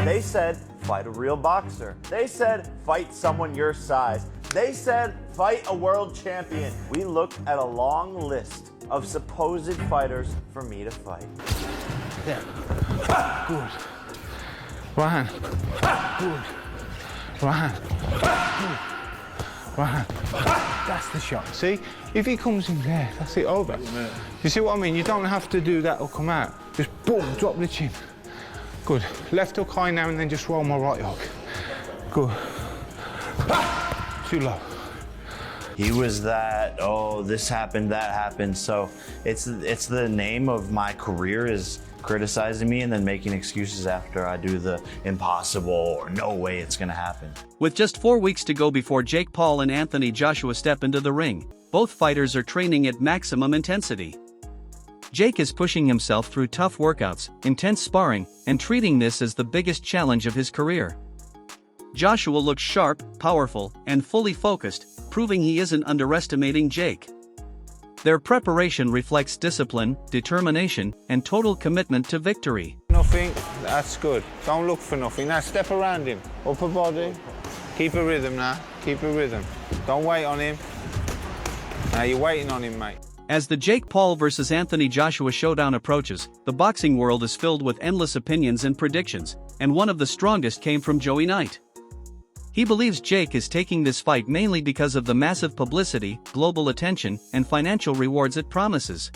They said, fight a real boxer. They said, fight someone your size. They said, fight a world champion. We looked at a long list of supposed fighters for me to fight. Yeah. Good. Right hand. Good. Right hand. Good. Right hand. That's the shot. See? If he comes in there, that's it over. You see what I mean? You don't have to do that or come out. Just boom, drop the chin. Good. Left hook high now and then just roll my right hook. Good. Too low. He was that, oh, this happened, that happened. So it's the name of my career is criticizing me and then making excuses after I do the impossible or no way it's gonna happen. With just 4 weeks to go before Jake Paul and Anthony Joshua step into the ring, both fighters are training at maximum intensity. Jake is pushing himself through tough workouts, intense sparring, and treating this as the biggest challenge of his career. Joshua looks sharp, powerful, and fully focused, proving he isn't underestimating Jake. Their preparation reflects discipline, determination, and total commitment to victory. Nothing, that's good. Don't look for nothing. Now step around him. Upper body. Keep a rhythm now. Keep a rhythm. Don't wait on him. Now you're waiting on him, mate. As the Jake Paul vs. Anthony Joshua showdown approaches, the boxing world is filled with endless opinions and predictions, and one of the strongest came from Joey Knight. He believes Jake is taking this fight mainly because of the massive publicity, global attention, and financial rewards it promises.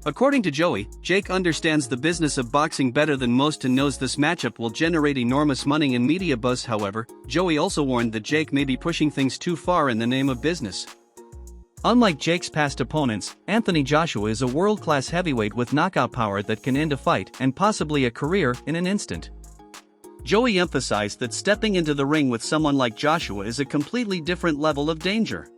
According to Joey, Jake understands the business of boxing better than most and knows this matchup will generate enormous money and media buzz. However, Joey also warned that Jake may be pushing things too far in the name of business. Unlike Jake's past opponents, Anthony Joshua is a world-class heavyweight with knockout power that can end a fight and possibly a career in an instant. Joey emphasized that stepping into the ring with someone like Joshua is a completely different level of danger.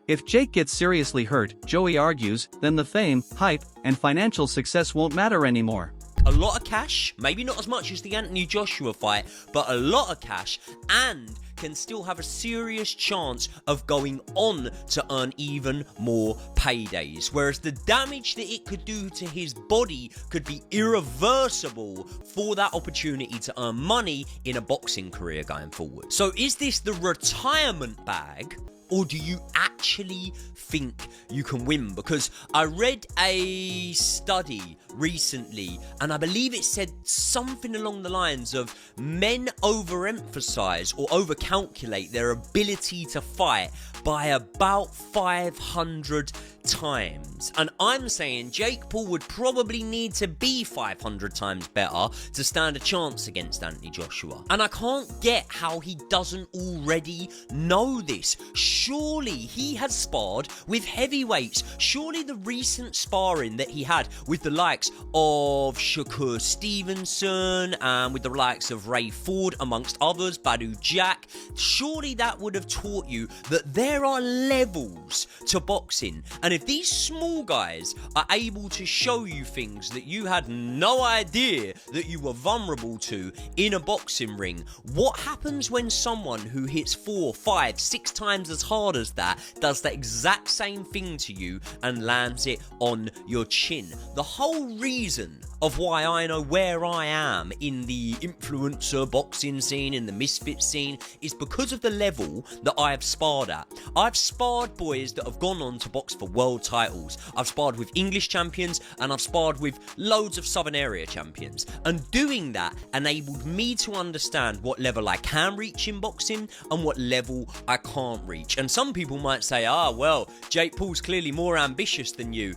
If Jake gets seriously hurt, Joey argues, then the fame, hype, and financial success won't matter anymore. A lot of cash, maybe not as much as the Anthony Joshua fight, but a lot of cash, and can still have a serious chance of going on to earn even more paydays. Whereas the damage that it could do to his body could be irreversible for that opportunity to earn money in a boxing career going forward. So is this the retirement bag? Or do you actually think you can win? Because I read a study recently, and I believe it said something along the lines of men overemphasize or overcalculate their ability to fight by about 500 times. And I'm saying Jake Paul would probably need to be 500 times better to stand a chance against Anthony Joshua. And I can't get how he doesn't already know this. Surely he has sparred with heavyweights. Surely the recent sparring that he had with the likes of Shakur Stevenson and with the likes of Ray Ford amongst others, Badu Jack, surely that would have taught you that there are levels to boxing. And if these small guys are able to show you things that you had no idea that you were vulnerable to in a boxing ring, what happens when someone who hits 4, 5, 6 times as hard as that does the exact same thing to you and lands it on your chin? The whole reason of why I know where I am in the influencer boxing scene, in the misfit scene, is because of the level that I have sparred at. I've sparred boys that have gone on to box for world titles. I've sparred with English champions and I've sparred with loads of Southern area champions. And doing that enabled me to understand what level I can reach in boxing and what level I can't reach. And some people might say, well, Jake Paul's clearly more ambitious than you.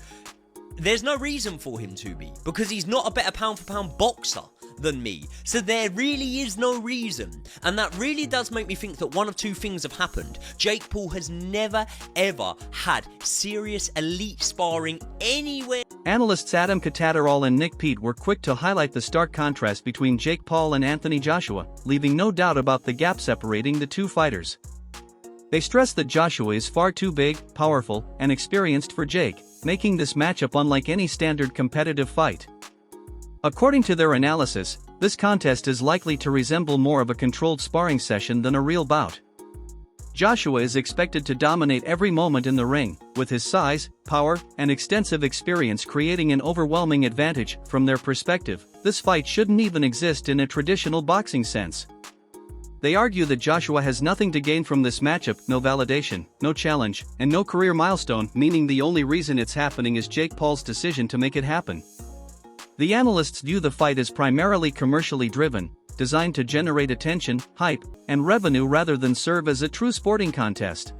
There's no reason for him to be, because he's not a better pound-for-pound boxer than me. So there really is no reason. And that really does make me think that one of two things have happened. Jake Paul has never, ever had serious elite sparring anywhere. Analysts Adam Catterall and Nick Pete were quick to highlight the stark contrast between Jake Paul and Anthony Joshua, leaving no doubt about the gap separating the two fighters. They stressed that Joshua is far too big, powerful, and experienced for Jake, making this matchup unlike any standard competitive fight. According to their analysis, this contest is likely to resemble more of a controlled sparring session than a real bout. Joshua is expected to dominate every moment in the ring, with his size, power, and extensive experience creating an overwhelming advantage. From their perspective, this fight shouldn't even exist in a traditional boxing sense. They argue that Joshua has nothing to gain from this matchup, no validation, no challenge, and no career milestone, meaning the only reason it's happening is Jake Paul's decision to make it happen. The analysts view the fight as primarily commercially driven, designed to generate attention, hype, and revenue rather than serve as a true sporting contest.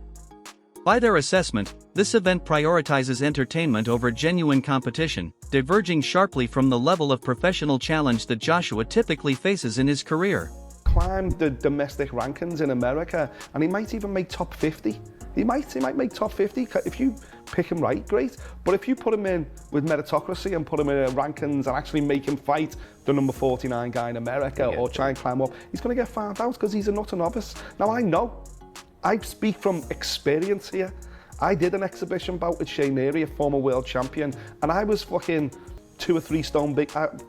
By their assessment, this event prioritizes entertainment over genuine competition, diverging sharply from the level of professional challenge that Joshua typically faces in his career. Climbed the domestic rankings in America, and he might even make top 50. He might make top 50 if you pick him right, great. But if you put him in with meritocracy and put him in rankings and actually make him fight the number 49 guy in America or try and climb up, he's going to get found out because he's a utter novice. Now I speak from experience here. I did an exhibition bout with Shane Neary, a former world champion, and I was fucking 2 or 3 stone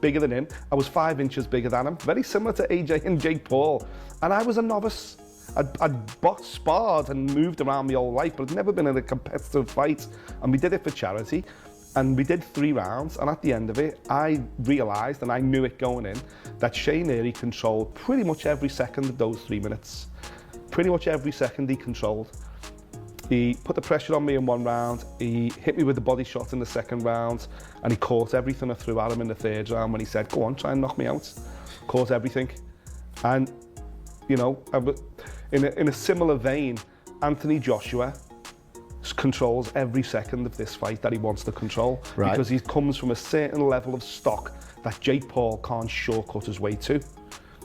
bigger than him. I was 5 inches bigger than him, very similar to AJ and Jake Paul. And I was a novice. I'd boxed, sparred and moved around my whole life, but I'd never been in a competitive fight. And we did it for charity. And we did 3 rounds, and at the end of it, I realised, and I knew it going in, that Shane Neary controlled pretty much every second of those 3 minutes. Pretty much every second he controlled. He put the pressure on me in 1 round, he hit me with the body shot in the 2nd round, and he caught everything I threw at him in the 3rd round when he said, go on, try and knock me out. Caught everything. And, you know, in a similar vein, Anthony Joshua controls every second of this fight that he wants to control, right, because he comes from a certain level of stock that Jake Paul can't shortcut his way to.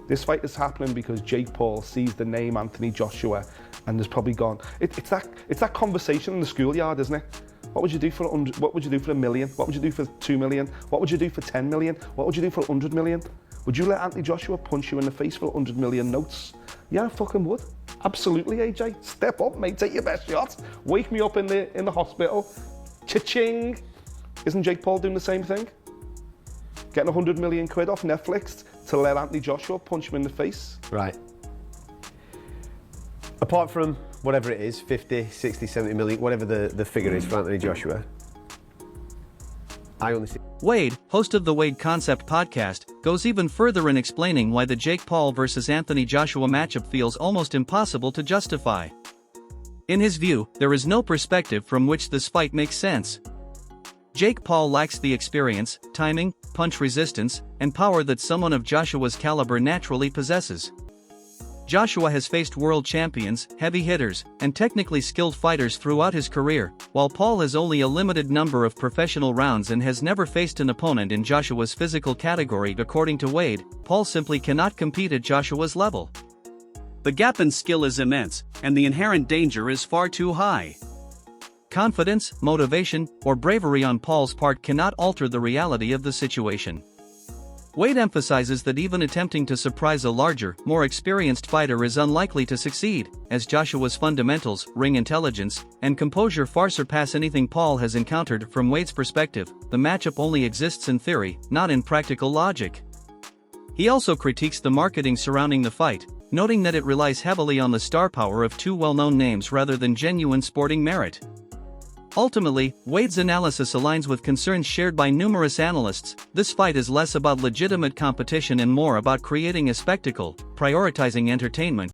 This fight is happening because Jake Paul sees the name Anthony Joshua and has probably gone. It's that conversation in the schoolyard, isn't it? What would you do for what would you do for $1 million? What would you do for 2 million? What would you do for 10 million? What would you do for 100 million? Would you let Anthony Joshua punch you in the face for 100 million notes? Yeah, I fucking would. Absolutely, AJ. Step up, mate. Take your best shot. Wake me up in the hospital. Cha-ching. Isn't Jake Paul doing the same thing? Getting 100 million quid off Netflix to let Anthony Joshua punch him in the face. Right. Apart from whatever it is, 50, 60, 70 million, whatever the figure is for Anthony Joshua, I only see... Wade, host of the Wade Concept podcast, goes even further in explaining why the Jake Paul versus Anthony Joshua matchup feels almost impossible to justify. In his view, there is no perspective from which this fight makes sense. Jake Paul lacks the experience, timing, punch resistance, and power that someone of Joshua's caliber naturally possesses. Joshua has faced world champions, heavy hitters, and technically skilled fighters throughout his career, while Paul has only a limited number of professional rounds and has never faced an opponent in Joshua's physical category. According to Wade, Paul simply cannot compete at Joshua's level. The gap in skill is immense, and the inherent danger is far too high. Confidence, motivation, or bravery on Paul's part cannot alter the reality of the situation. Wade emphasizes that even attempting to surprise a larger, more experienced fighter is unlikely to succeed, as Joshua's fundamentals, ring intelligence, and composure far surpass anything Paul has encountered. From Wade's perspective, the matchup only exists in theory, not in practical logic. He also critiques the marketing surrounding the fight, noting that it relies heavily on the star power of 2 well-known names rather than genuine sporting merit. Ultimately, Wade's analysis aligns with concerns shared by numerous analysts. This fight is less about legitimate competition and more about creating a spectacle, prioritizing entertainment,